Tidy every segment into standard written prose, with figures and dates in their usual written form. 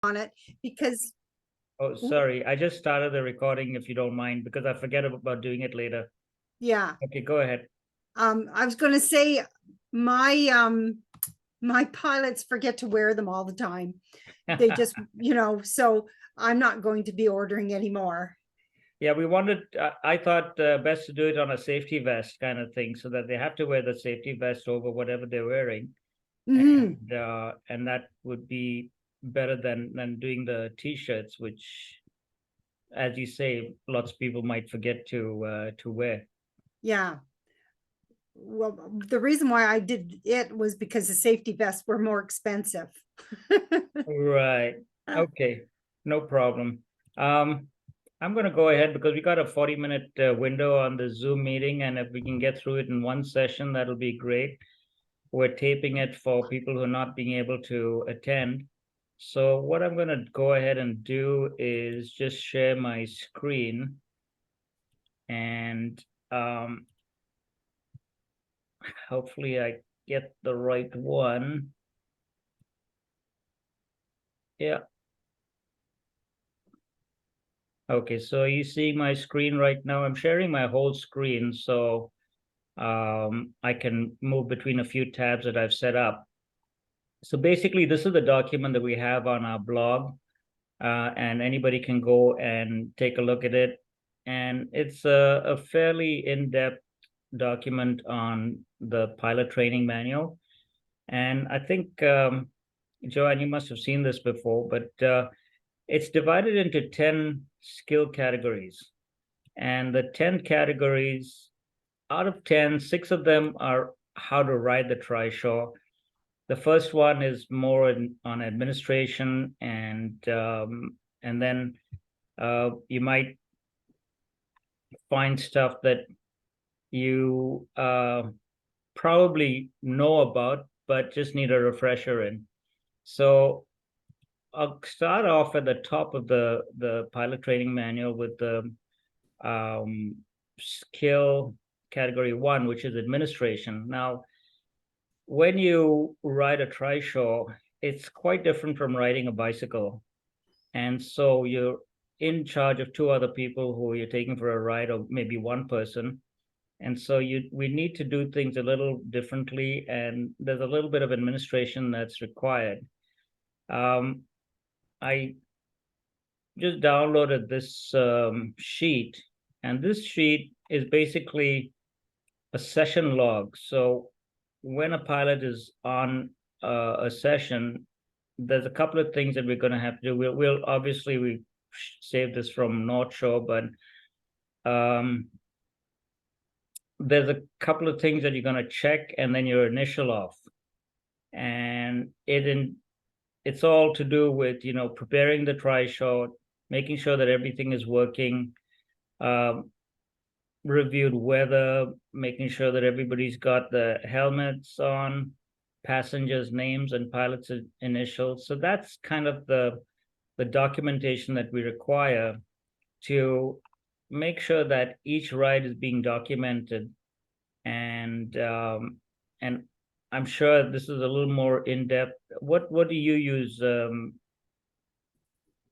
on it because, Oh, sorry. I just started the recording if you don't mind, because I forget about doing it later. yeah, Okay, go ahead. I was gonna say my pilots forget to wear them all the time. They just, so I'm not going to be ordering anymore. Yeah, I thought best to do it on a safety vest kind of thing so that they have to wear the safety vest over whatever they're wearing. Mhm. And that would be better than doing the t-shirts, which, as you say, lots of people might forget to wear. Yeah. Well, the reason why I did it was because the safety vests were more expensive. Right. Okay. No problem. Um, I'm going to go ahead because we got a 40-minute window on the Zoom meeting, and if we can get through it in one session, that'll be great. We're taping it for people who are not being able to attend. So what I'm going to go ahead and do is just share my screen, and hopefully I get the right one. Yeah. Okay, so you see my screen right now. I'm sharing my whole screen, so I can move between a few tabs that I've set up. So basically, this is the document that we have on our blog, and anybody can go and take a look at it. And it's a fairly in-depth document on the pilot training manual. And I think, Joanne, you must have seen this before, but it's divided into 10 skill categories. And the 10 categories, out of 10, 6 of them are how to ride the trishaw. The first one is more on administration, and then you might find stuff that you probably know about, but just need a refresher in. So I'll start off at the top of the pilot training manual with the skill category 1, which is administration. Now, when you ride a trishaw, it's quite different from riding a bicycle. And so you're in charge of 2 other people who you're taking for a ride, or maybe one person. And so we need to do things a little differently, and there's a little bit of administration that's required. I just downloaded this sheet, and this sheet is basically a session log. So when a pilot is on a session, there's a couple of things that we're going to have to do. We'll obviously we save this from North Shore, but there's a couple of things that you're going to check, and then your initial off, and it's all to do with preparing the trishaw, making sure that everything is working, reviewed weather, making sure that everybody's got the helmets on, passengers' names and pilots' initials. So that's kind of the documentation that we require to make sure that each ride is being documented. And I'm sure this is a little more in depth. What do you use,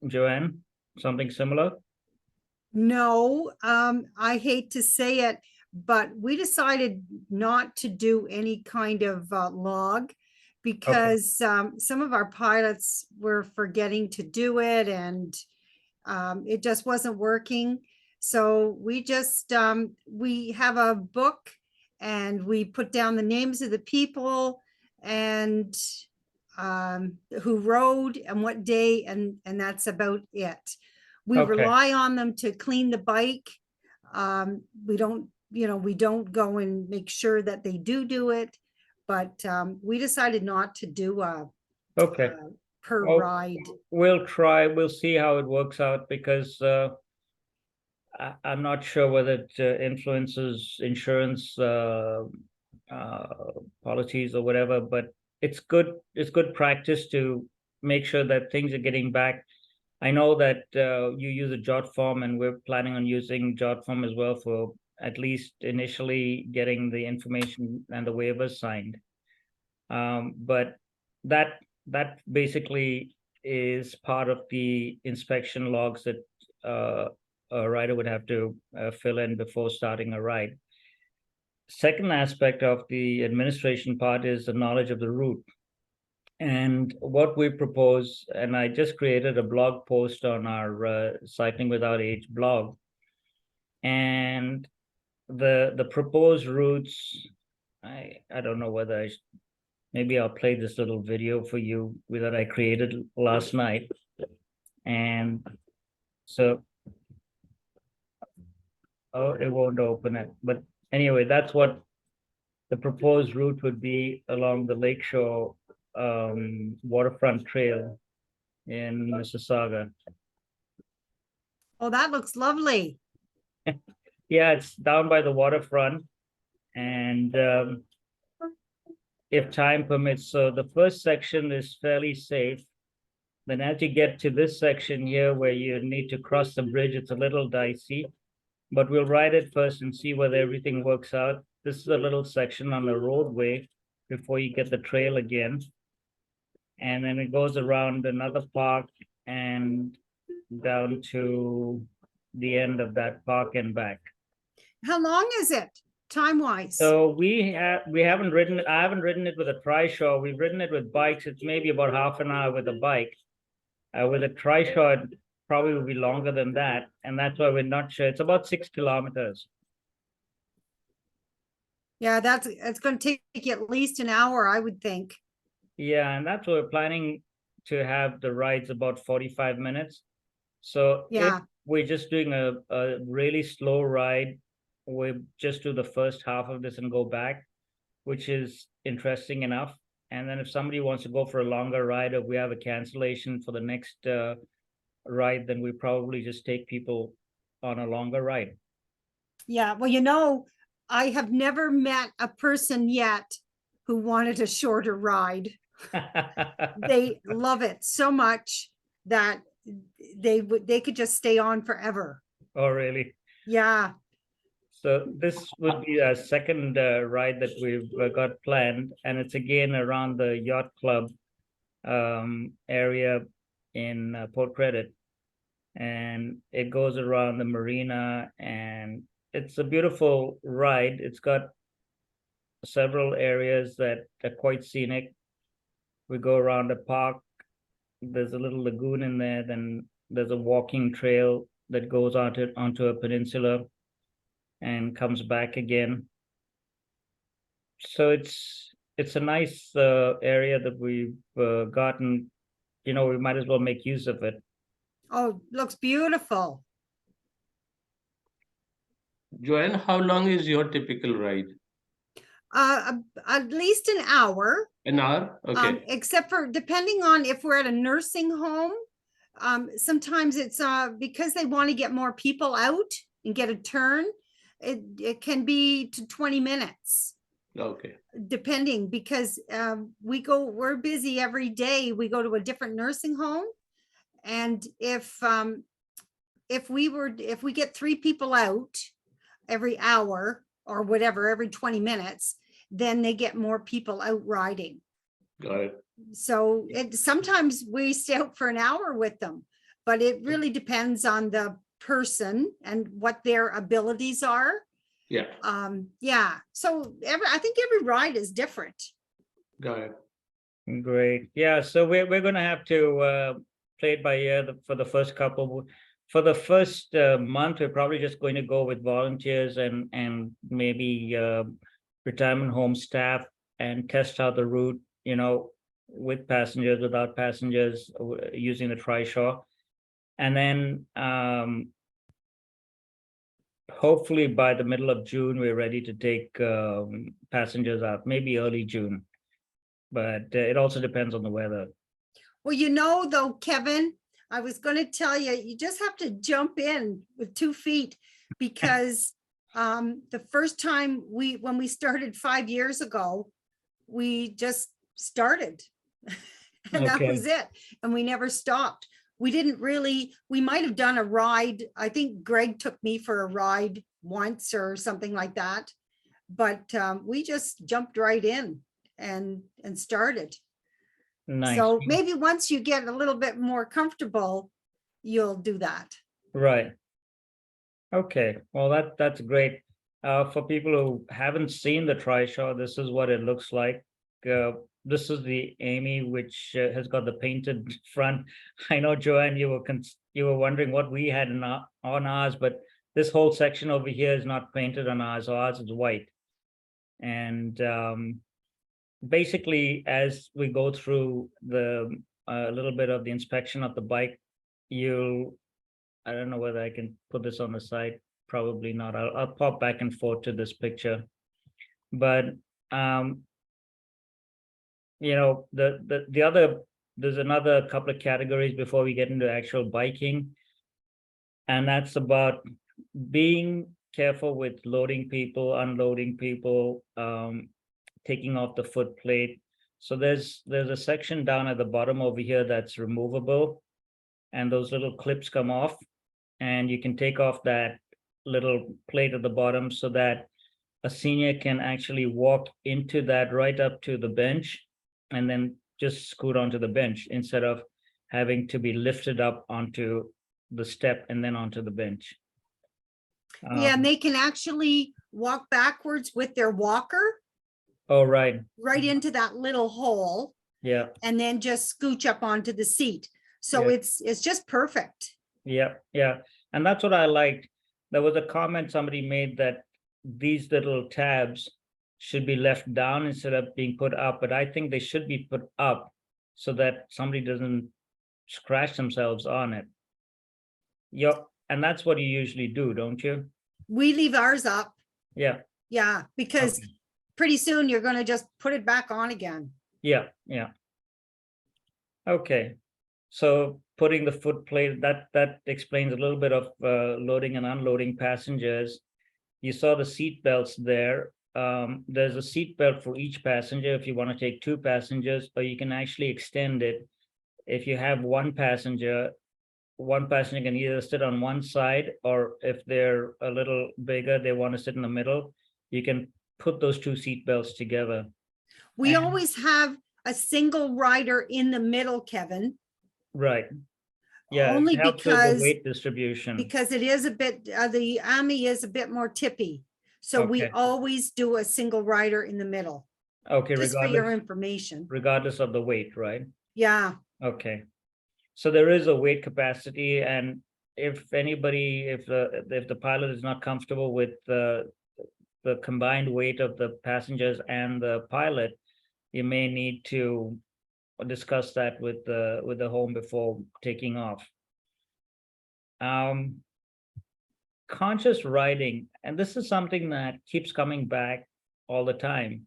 Joanne? Something similar? No, I hate to say it, but we decided not to do any kind of log Okay. because some of our pilots were forgetting to do it, and it just wasn't working. So we have a book, and we put down the names of the people and who rode and what day, and that's about it. We Okay. rely on them to clean the bike. We don't go and make sure that they do it, but we decided not to do a Okay. per Well, ride. we'll try. We'll see how it works out, because I'm not sure whether it influences insurance uh, policies or whatever, but it's good. It's good practice to make sure that things are getting back. I know that you use a jot form, and we're planning on using jot form as well for at least initially getting the information and the waivers signed. But that basically is part of the inspection logs that a rider would have to fill in before starting a ride. Second aspect of the administration part is the knowledge of the route. And what we propose, and I just created a blog post on our Cycling Without Age blog, and the proposed routes, I don't know whether maybe I'll play this little video for you that I created last night. And so, oh, it won't open it. But anyway, that's what the proposed route would be along the Lakeshore waterfront trail in Mississauga. Oh, that looks lovely. Yeah, it's down by the waterfront, and if time permits, so the first section is fairly safe. Then as you get to this section here where you need to cross the bridge, it's a little dicey, but we'll ride it first and see whether everything works out. This is a little section on the roadway before you get the trail again. And then it goes around another park and down to the end of that park and back. How long is it, time-wise? So I haven't ridden it with a trishaw. We've ridden it with bikes. It's maybe about half an hour with a bike. With a trishaw, it probably will be longer than that, and that's why we're not sure. It's about 6 kilometers. Yeah, it's going to take you at least an hour, I would think. Yeah, and that's what we're planning to have the rides about 45 minutes. So Yeah. if we're just doing a really slow ride, we just do the first half of this and go back, which is interesting enough. And then if somebody wants to go for a longer ride, or we have a cancellation for the next ride, then we probably just take people on a longer ride. Yeah, well, I have never met a person yet who wanted a shorter ride. They love it so much that they could just stay on forever. Oh, really? Yeah. So this would be a second ride that we've got planned, and it's again around the yacht club area in Port Credit, and it goes around the marina, and it's a beautiful ride. It's got several areas that are quite scenic. We go around a park. There's a little lagoon in there. Then there's a walking trail that goes onto a peninsula and comes back again. So it's a nice area that we've gotten. We might as well make use of it. Oh, looks beautiful. Joanne, how long is your typical ride? At least an hour. An hour? Okay. Except for depending on if we're at a nursing home. Sometimes it's because they want to get more people out and get a turn. It can be to 20 minutes. Okay. Depending, because we're busy every day. We go to a different nursing home. And if we get 3 people out every hour or whatever, every 20 minutes, then they get more people out riding. Got it. So sometimes we stay out for an hour with them, but it really depends on the person and what their abilities are. Yeah. Yeah. So I think every ride is different. Got it. Great. Yeah. So we're going to have to play it by ear for the first couple. For the first month, we're probably just going to go with volunteers and maybe retirement home staff and test out the route, with passengers, without passengers, using the trishaw. And then hopefully by the middle of June, we're ready to take passengers out, maybe early June. But it also depends on the weather. Well, though, Kevin, I was going to tell you, you just have to jump in with 2 feet, because the first time when we started 5 years ago, we just started and that was it. And we never stopped. We might have done a ride. I think Greg took me for a ride once or something like that, but we just jumped right in and started. Nice. So maybe once you get a little bit more comfortable, you'll do that. Right. Okay, well, that's great. For people who haven't seen the trishaw, this is what it looks like. This is the Amy, which has got the painted front. I know, Joanne, you were wondering what we had on ours, but this whole section over here is not painted on ours. Ours is white. And basically, as we go through the little bit of the inspection of the bike, I don't know whether I can put this on the side. Probably not. I'll pop back and forth to this picture. But there's another couple of categories before we get into actual biking. And that's about being careful with loading people, unloading people, taking off the foot plate. So there's a section down at the bottom over here that's removable, and those little clips come off, and you can take off that little plate at the bottom so that a senior can actually walk into that right up to the bench and then just scoot onto the bench instead of having to be lifted up onto the step and then onto the bench. Yeah, and they can actually walk backwards with their walker Oh, right. right into that little hole Yeah, and then just scooch up onto the seat. So Yeah. it's just perfect. yeah, yeah. And that's what I liked. There was a comment somebody made that these little tabs should be left down instead of being put up, but I think they should be put up so that somebody doesn't scratch themselves on it. Yep, and that's what you usually do, don't you? We leave ours up. Yeah, Yeah, because Okay. pretty soon you're going to just put it back on again. yeah, yeah. Okay, so putting the foot plate, that explains a little bit of loading and unloading passengers. You saw the seat belts there. There's a seat belt for each passenger if you want to take two passengers, or you can actually extend it. If you have one passenger can either sit on one side, or if they're a little bigger, they want to sit in the middle, you can put those two seat belts together. We And- always have a single rider in the middle, Kevin, Right. Yeah, it only helps with the because weight distribution. it is a bit, the AMI is a bit more tippy. So we Okay. always do a single rider in the middle, Okay, just for your regardless, information. regardless of the weight, right? Yeah, Okay. So there is a weight capacity, and if the pilot is not comfortable with the combined weight of the passengers and the pilot, you may need to discuss that with the home before taking off. Conscious riding, and this is something that keeps coming back all the time.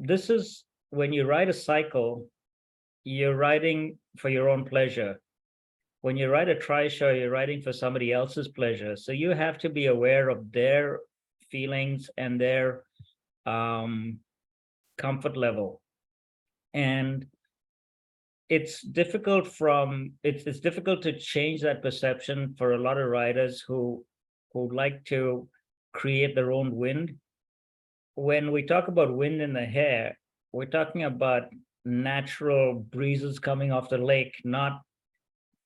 This is when you ride a cycle, you're riding for your own pleasure. When you ride a trishaw, you're riding for somebody else's pleasure. So you have to be aware of their feelings and their comfort level. And it's difficult to change that perception for a lot of riders who like to create their own wind. When we talk about wind in the hair, we're talking about natural breezes coming off the lake, not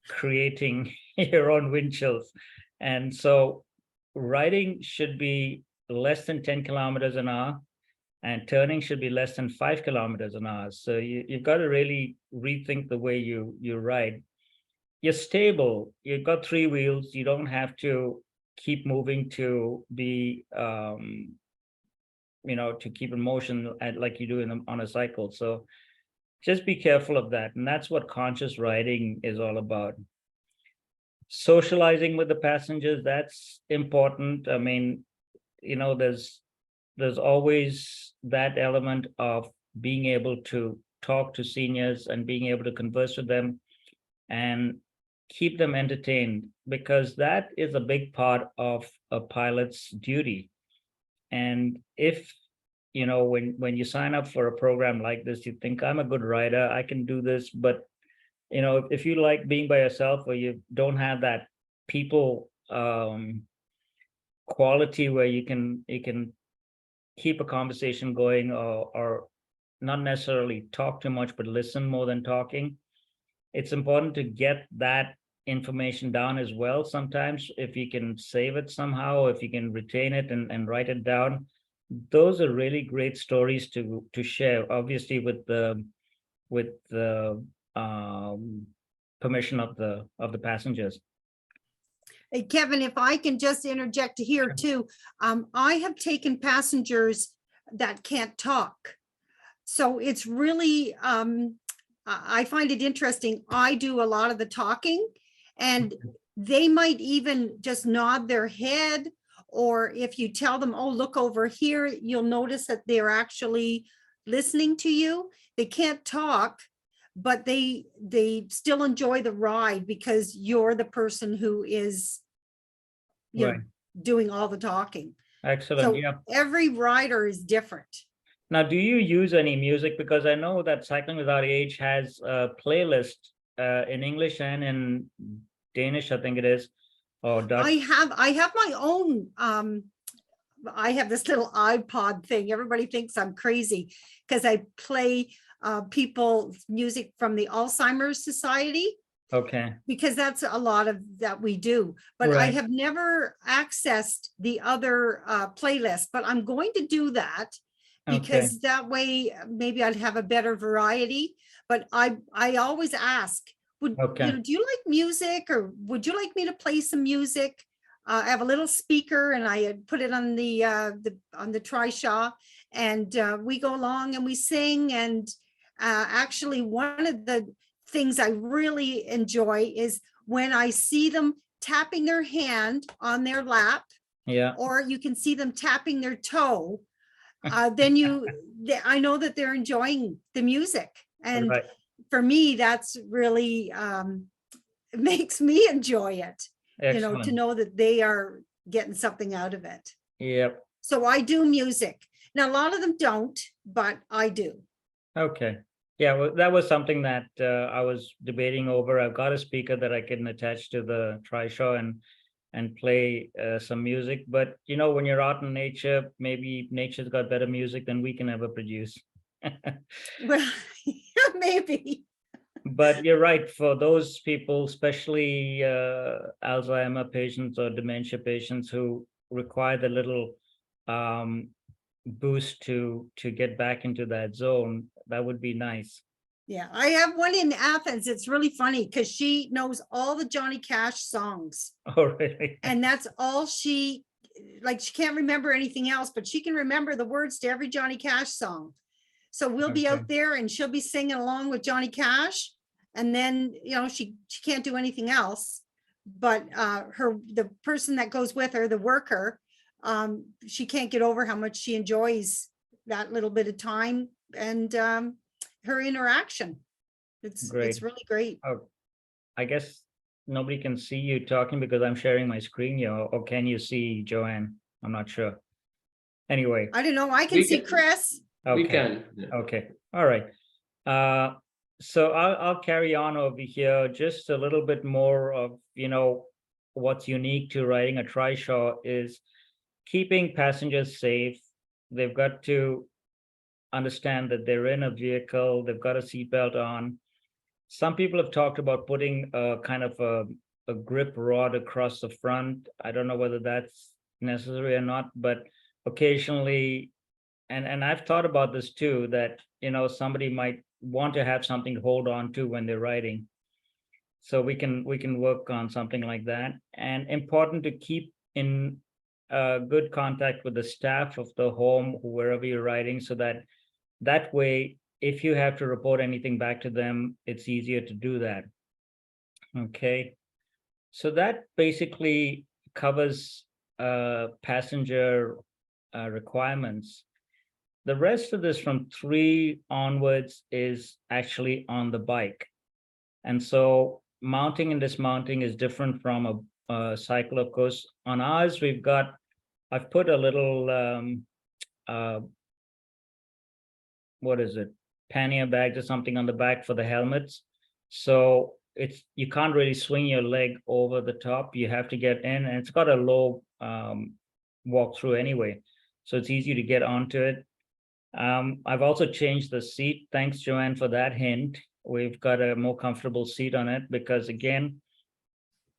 creating your own wind chills. And so riding should be less than 10 kilometers an hour, and turning should be less than 5 kilometers an hour. So you've got to really rethink the way you ride. You're stable. You've got three wheels. You don't have to keep moving to be, to keep in motion like you do on a cycle. So just be careful of that. And that's what conscious riding is all about. Socializing with the passengers, that's important. I mean, there's always that element of being able to talk to seniors and being able to converse with them and keep them entertained, because that is a big part of a pilot's duty. And if when you sign up for a program like this, you think, I'm a good rider, I can do this, but if you like being by yourself, or you don't have that people quality where you can keep a conversation going, or not necessarily talk too much, but listen more than talking. It's important to get that information down as well. Sometimes if you can save it somehow, if you can retain it and write it down, those are really great stories to share, obviously with the permission of the passengers. Hey, Kevin, if I can just interject here Sure. too, I have taken passengers that can't talk. So it's really, I find it interesting. I do a lot of the talking and they might even just nod their head. Or if you tell them, oh, look over here, you'll notice that they're actually listening to you. They can't talk, but they still enjoy the ride because you're the person who is, you know, Right. doing all the talking. Excellent. So Yeah. every rider is different. Now, do you use any music? Because I know that Cycling Without Age has a playlist in English and in Danish, I think it is, or Dutch. I have my own, I have this little iPod thing. Everybody thinks I'm crazy because I play people's music from the Alzheimer's Society, Okay. because that's a lot of that we do. But I Right. have never accessed the other playlist, but I'm going to do that Okay. because that way maybe I'd have a better variety. But I always ask, would Okay. you know, do you like music, or would you like me to play some music? I have a little speaker and I had put it on the trishaw, and we go along and we sing. And actually, one of the things I really enjoy is when I see them tapping their hand on their lap, Yeah. or you can see them tapping their toe. Then I know that they're enjoying the music. And Right. for me, that's really, it makes me enjoy it, you know, to Excellent. know that they are getting something out of it. Yep. So I do music. Now, a lot of them don't, but I do. Okay. Yeah, well, that was something that I was debating over. I've got a speaker that I can attach to the trishaw and play some music. But you know, when you're out in nature, maybe nature's got better music than we can ever produce. Well, maybe. But you're right, for those people, especially Alzheimer patients or dementia patients who require the little boost to get back into that zone, that would be nice. Yeah, I have one in Athens. It's really funny because she knows all the Johnny Cash songs. Oh, really? And that's all she, like, she can't remember anything else, but she can remember the words to every Johnny Cash song. So we'll be Okay. out there and she'll be singing along with Johnny Cash. And then, you know, she can't do anything else. But the person that goes with her, the worker, she can't get over how much she enjoys that little bit of time and her interaction. It's Great. really great. Oh, I guess nobody can see you talking because I'm sharing my screen here, or can you see Joanne? I'm not sure. Anyway, I don't know. I can We see can- Chris. We okay, can. Yeah. okay, all right. So I'll carry on over here just a little bit more of, you know, what's unique to riding a trishaw is keeping passengers safe. They've got to understand that they're in a vehicle, they've got a seatbelt on. Some people have talked about putting a kind of a grip rod across the front. I don't know whether that's necessary or not, but occasionally, and I've thought about this too, that, you know, somebody might want to have something to hold on to when they're riding. So we can work on something like that. And important to keep in good contact with the staff of the home, wherever you're riding, so that way, if you have to report anything back to them, it's easier to do that. Okay. So that basically covers passenger requirements. The rest of this from 3 onwards is actually on the bike. And so mounting and dismounting is different from a cycle, of course. On ours, I've put a little, what is it? Pannier bags or something on the back for the helmets. So you can't really swing your leg over the top. You have to get in, and it's got a low walk through anyway. So it's easy to get onto it. I've also changed the seat. Thanks, Joanne, for that hint. We've got a more comfortable seat on it because again,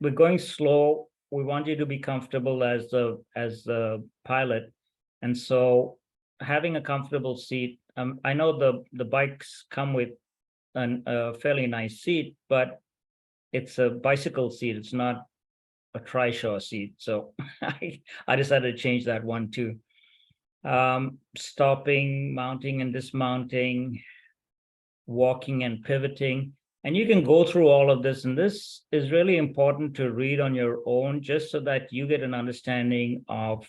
we're going slow. We want you to be comfortable as the pilot. And so having a comfortable seat, I know the bikes come with a fairly nice seat, but it's a bicycle seat. It's not a trishaw seat. So I decided to change that one too. Stopping, mounting and dismounting, walking and pivoting. And you can go through all of this. And this is really important to read on your own, just so that you get an understanding of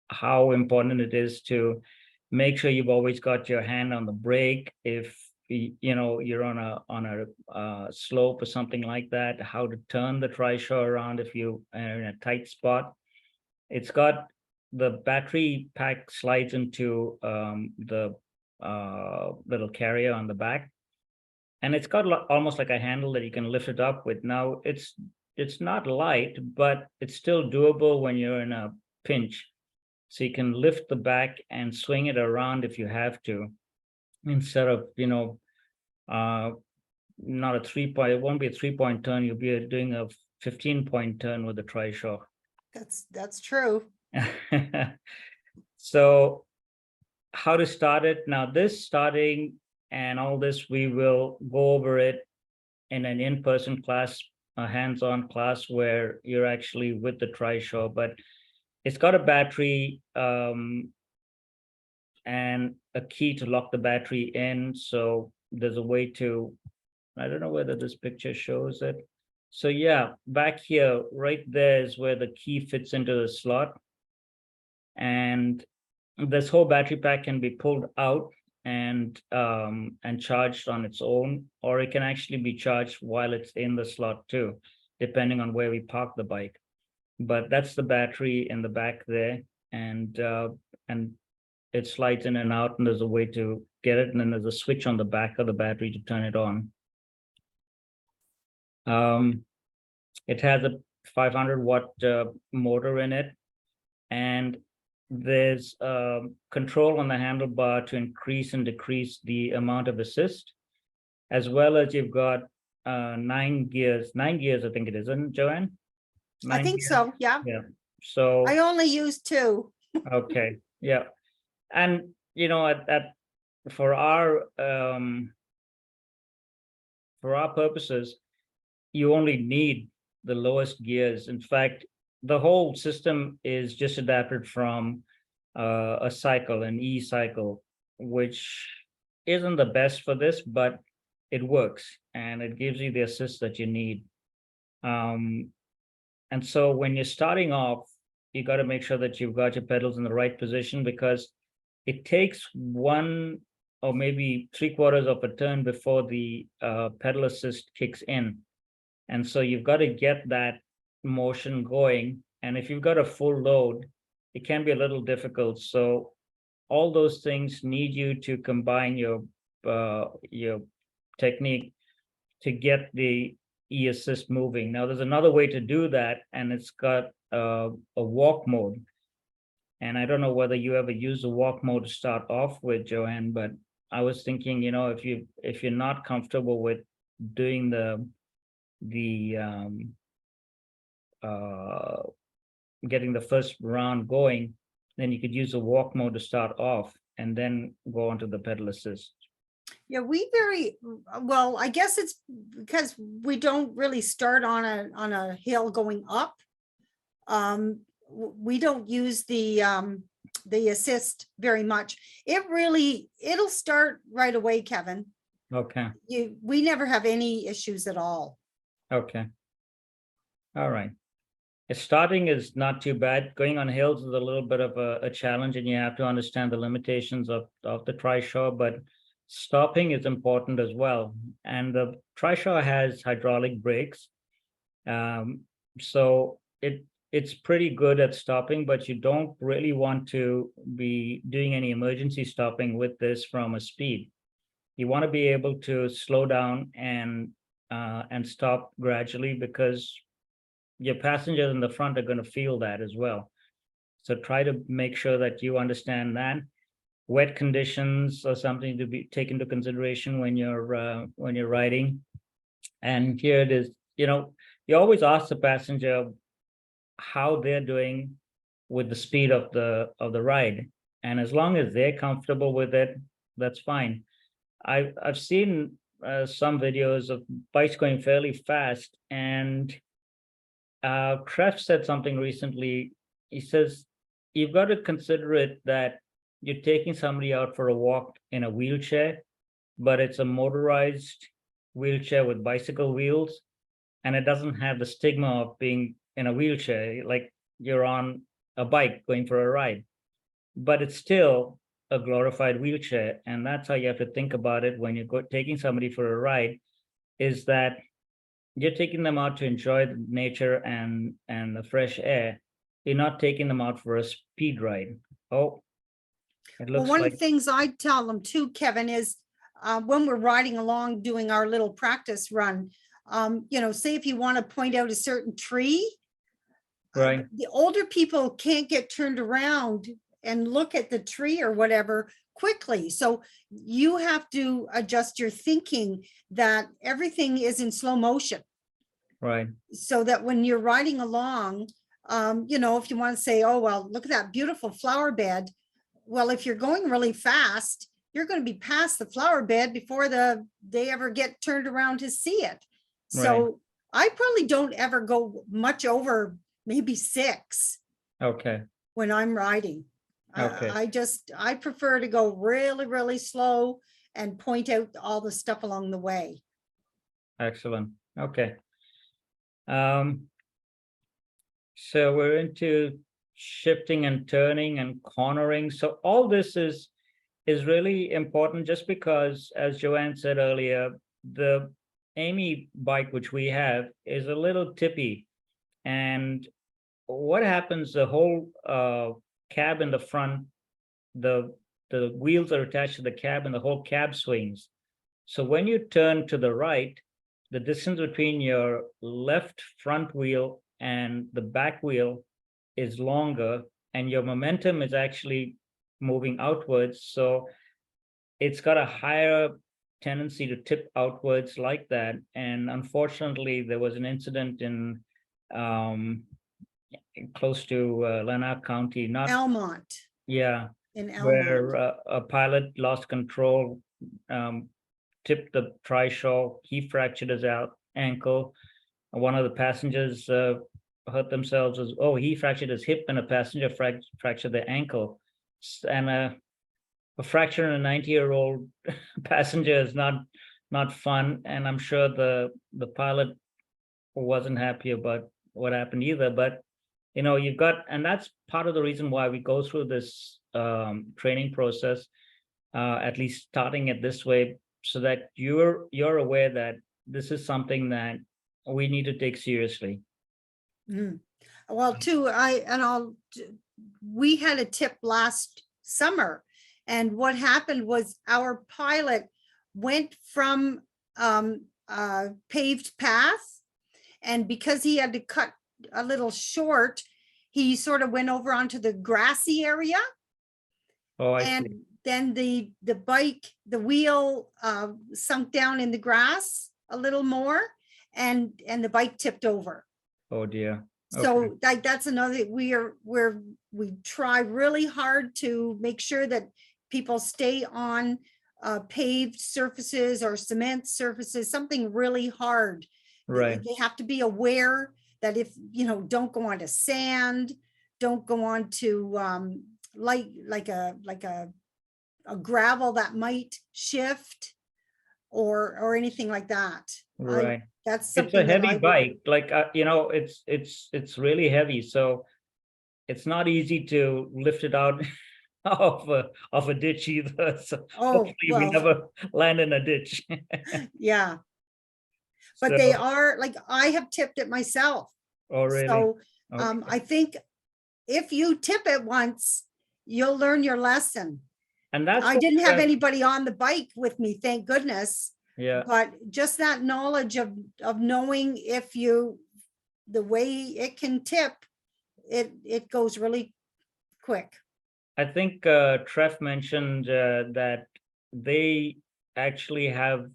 how important it is to make sure you've always got your hand on the brake. If you're on a slope or something like that, how to turn the trishaw around if you are in a tight spot. It's got the battery pack slides into the little carrier on the back. And it's got almost like a handle that you can lift it up with. Now, it's not light, but it's still doable when you're in a pinch. So you can lift the back and swing it around if you have to, instead of, not a 3-point, it won't be a 3-point turn. You'll be doing a 15-point turn with the trishaw. That's true. So how to start it. Now, this starting and all this, we will go over it in an in-person class, a hands-on class where you're actually with the trishaw, but it's got a battery and a key to lock the battery in. So there's a way to, I don't know whether this picture shows it. So yeah, back here, right there is where the key fits into the slot. And this whole battery pack can be pulled out and charged on its own, or it can actually be charged while it's in the slot too, depending on where we park the bike. But that's the battery in the back there, and it slides in and out, and there's a way to get it, and then there's a switch on the back of the battery to turn it on. It has a 500-watt motor in it, and there's control on the handlebar to increase and decrease the amount of assist, as well as you've got 9 gears. 9 gears, I think it is, isn't it, Joanne? I think so, yeah. Yeah. So I only use 2. okay, yeah, and for our purposes, you only need the lowest gears. In fact, the whole system is just adapted from a cycle, an e-cycle, which isn't the best for this, but it works and it gives you the assist that you need. And so when you're starting off, you got to make sure that you've got your pedals in the right position, because it takes 1 or maybe 3/4 of a turn before the pedal assist kicks in. And so you've got to get that motion going. And if you've got a full load, it can be a little difficult. So all those things need you to combine your technique to get the e-assist moving. Now, there's another way to do that, and it's got a walk mode. And I don't know whether you ever use the walk mode to start off with, Joanne, but I was thinking, if you're not comfortable with doing getting the first round going, then you could use the walk mode to start off and then go on to the pedal assist. Yeah, well, I guess it's because we don't really start on a hill going up. We don't use the assist very much. It'll start right away, Kevin. Okay. We never have any issues at all. Okay. All right. Starting is not too bad. Going on hills is a little bit of a challenge, and you have to understand the limitations of the trishaw, but stopping is important as well. And the trishaw has hydraulic brakes. So it's pretty good at stopping, but you don't really want to be doing any emergency stopping with this from a speed. You want to be able to slow down and stop gradually, because your passengers in the front are going to feel that as well. So try to make sure that you understand that. wet conditions or something to be taken into consideration when you're riding. And here it is, you always ask the passenger how they're doing with the speed of the ride. And as long as they're comfortable with it, that's fine. I've seen some videos of bikes going fairly fast, and Kref said something recently. He says, you've got to consider it that you're taking somebody out for a walk in a wheelchair, but it's a motorized wheelchair with bicycle wheels, and it doesn't have the stigma of being in a wheelchair, like you're on a bike going for a ride, but it's still a glorified wheelchair. And that's how you have to think about it when you're taking somebody for a ride, is that you're taking them out to enjoy the nature and the fresh air. You're not taking them out for a speed ride. Oh, it Well, looks one of like, the things I tell them too, Kevin, is when we're riding along doing our little practice run, say if you want to point out a certain tree, right, the older people can't get turned around and look at the tree or whatever quickly. So you have to adjust your thinking that everything is in slow motion, right, so that when you're riding along, if you want to say, oh, well, look at that beautiful flower bed. Well, if you're going really fast, you're going to be past the flower bed before they ever get turned around to see it. So I probably don't ever go much over maybe 6 okay, when I'm riding. okay. I prefer to go really, really slow and point out all the stuff along the way. Excellent. Okay. So we're into shifting and turning and cornering. So all this is really important, just because, as Joanne said earlier, the Amy bike, which we have, is a little tippy. And what happens, the whole cab in the front, the wheels are attached to the cab and the whole cab swings. So when you turn to the right, the distance between your left front wheel and the back wheel is longer, and your momentum is actually moving outwards. So it's got a higher tendency to tip outwards like that. And unfortunately, there was an incident in close to Lanark County, not, Almont, yeah, in Almont. where a pilot lost control, tipped the trishaw. He fractured his ankle. One of the passengers hurt themselves. He fractured his hip, and a passenger fractured their ankle. And a fracture in a 90-year-old passenger is not fun. And I'm sure the pilot wasn't happy about what happened either. But you've got, and that's part of the reason why we go through this training process, at least starting it this way, so that you're aware that this is something that we need to take seriously. Well, too, we had a tip last summer, and what happened was our pilot went from a paved path, and because he had to cut a little short, he sort of went over onto the grassy area. Oh, I see. And then the wheel sunk down in the grass a little more, and the bike tipped over. Oh dear. So that's another, we try really hard to make sure that people stay on paved surfaces or cement surfaces, something really hard. Right. They have to be aware that if, don't go onto sand, don't go onto like a gravel that might shift or anything like that. Right. That's It's something a heavy bike, like it's really heavy, so it's not easy to lift it out of a ditch either. So hopefully we never land in a ditch. Yeah. But So, they are, like, I have tipped it myself. oh really? So Okay. I think if you tip it once, you'll learn your lesson. And that's I what, didn't have anybody on the bike with me, thank goodness. yeah. But just that knowledge of knowing if the way it can tip, it goes really quick. I think Treff mentioned that they actually have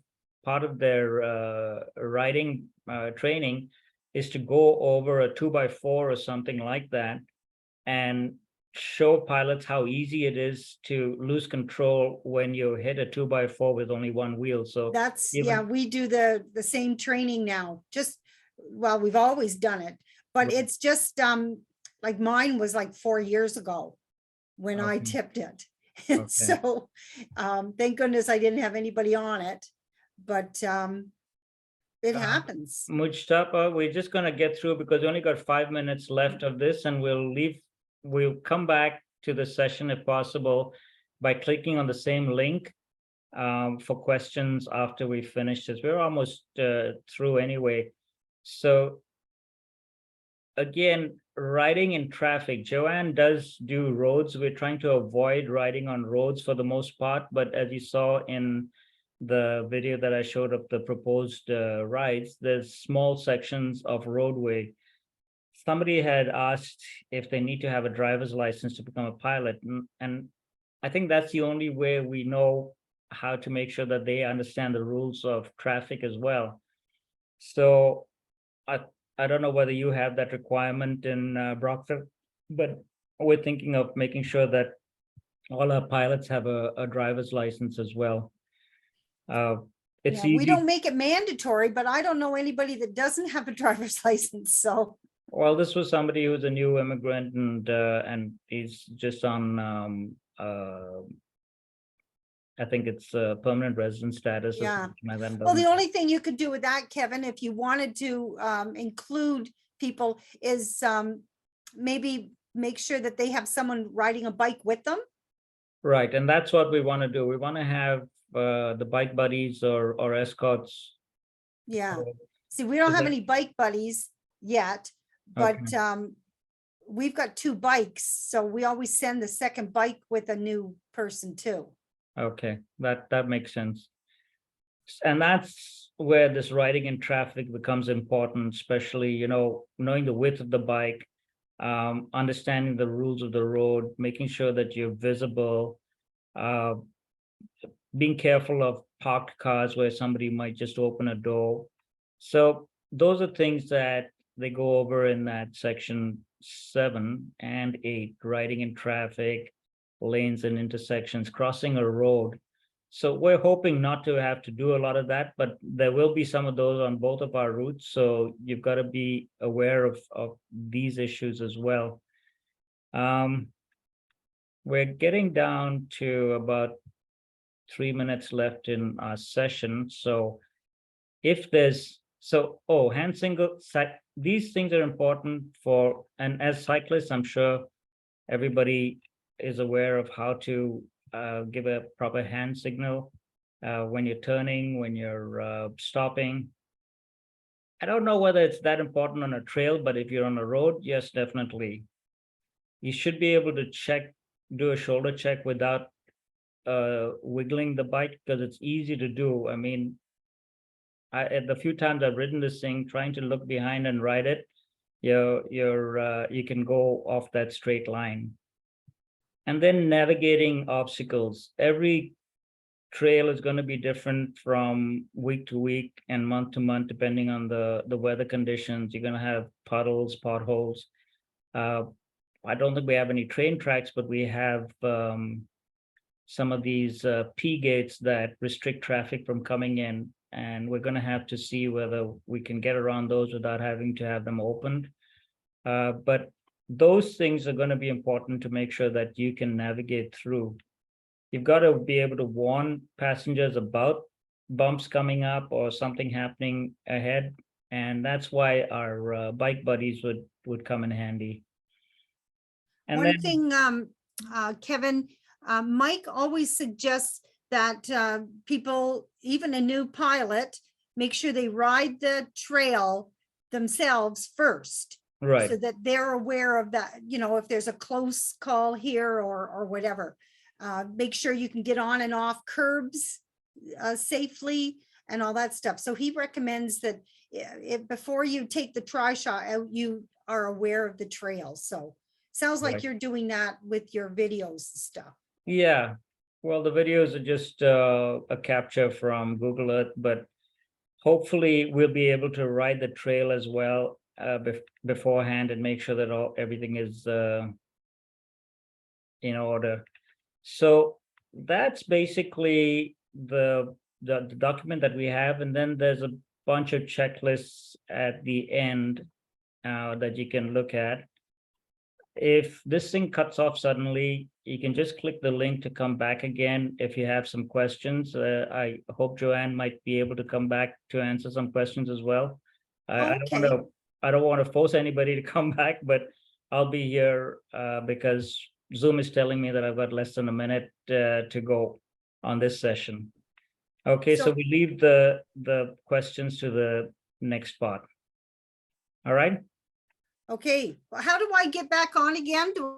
part of their riding training is to go over a 2x4 or something like that and show pilots how easy it is to lose control when you hit a 2x4 with only one wheel. So That's, even- yeah, we do the same training now, just, well, we've always done it, but Right. it's just, like mine was like 4 years ago when I Okay. tipped it. Okay. So, thank goodness I didn't have anybody on it, but, it happens. Mujtaba, we're just gonna get through because we only got 5 minutes left of this and we'll come back to the session if possible by clicking on the same link for questions after we finish this. We're almost through anyway. So again, riding in traffic, Joanne does do roads. We're trying to avoid riding on roads for the most part, but as you saw in the video that I showed of the proposed rides, there's small sections of roadway. Somebody had asked if they need to have a driver's license to become a pilot, and I think that's the only way we know how to make sure that they understand the rules of traffic as well. So I don't know whether you have that requirement in Brockville, but we're thinking of making sure that all our pilots have a driver's license as well. It's Yeah, we easy. don't make it mandatory, but I don't know anybody that doesn't have a driver's license, so. Well, this was somebody who's a new immigrant and he's just on I think it's permanent resident status. Or Yeah. something like that. Well, the Doesn't- only thing you could do with that, Kevin, if you wanted to include people is maybe make sure that they have someone riding a bike with them. Right, and that's what we want to do. We want to have the bike buddies or escorts. Yeah. So- See, we don't so have that- any bike buddies yet, but we've got 2 bikes, so we always send the second bike with a new person too. Okay, that makes sense. And that's where this riding in traffic becomes important, especially, knowing the width of the bike, understanding the rules of the road, making sure that you're visible, being careful of parked cars where somebody might just open a door. So those are things that they go over in that section 7 and 8, riding in traffic, lanes and intersections, crossing a road. So we're hoping not to have to do a lot of that, but there will be some of those on both of our routes. So you've got to be aware of these issues as well. We're getting down to about 3 minutes left in our session. So if there's, hand signal, these things are important for, and as cyclists, I'm sure everybody is aware of how to give a proper hand signal when you're turning, when you're stopping. I don't know whether it's that important on a trail, but if you're on a road, yes, definitely. You should be able to do a shoulder check without wiggling the bike because it's easy to do. I mean, at the few times I've ridden this thing, trying to look behind and ride it, you can go off that straight line. And then navigating obstacles. Every trail is going to be different from week to week and month to month, depending on the weather conditions. You're going to have puddles, potholes. I don't think we have any train tracks, but we have some of these P gates that restrict traffic from coming in. And we're going to have to see whether we can get around those without having to have them opened. But those things are going to be important to make sure that you can navigate through. You've got to be able to warn passengers about bumps coming up or something happening ahead. And that's why our bike buddies would come in handy. And One then, thing, Kevin, Mike always suggests that people, even a new pilot, make sure they ride the trail themselves first. right, So that they're aware of that, if there's a close call here or whatever. Make sure you can get on and off curbs safely and all that stuff. So he recommends that if before you take the try shot out, you are aware of the trail. So Sounds like Right. you're doing that with your videos and stuff. Yeah, well, the videos are just a capture from Google Earth, but hopefully we'll be able to ride the trail as well beforehand and make sure that everything is in order. So that's basically the document that we have, and then there's a bunch of checklists at the end that you can look at. If this thing cuts off suddenly, you can just click the link to come back again if you have some questions. I hope Joanne might be able to come back to answer some questions as well. Okay. I don't want to force anybody to come back, but I'll be here because Zoom is telling me that I've got less than a minute to go on this session. Okay, so So- we leave the questions to the next part. All right. Okay, how do I get back on again? Do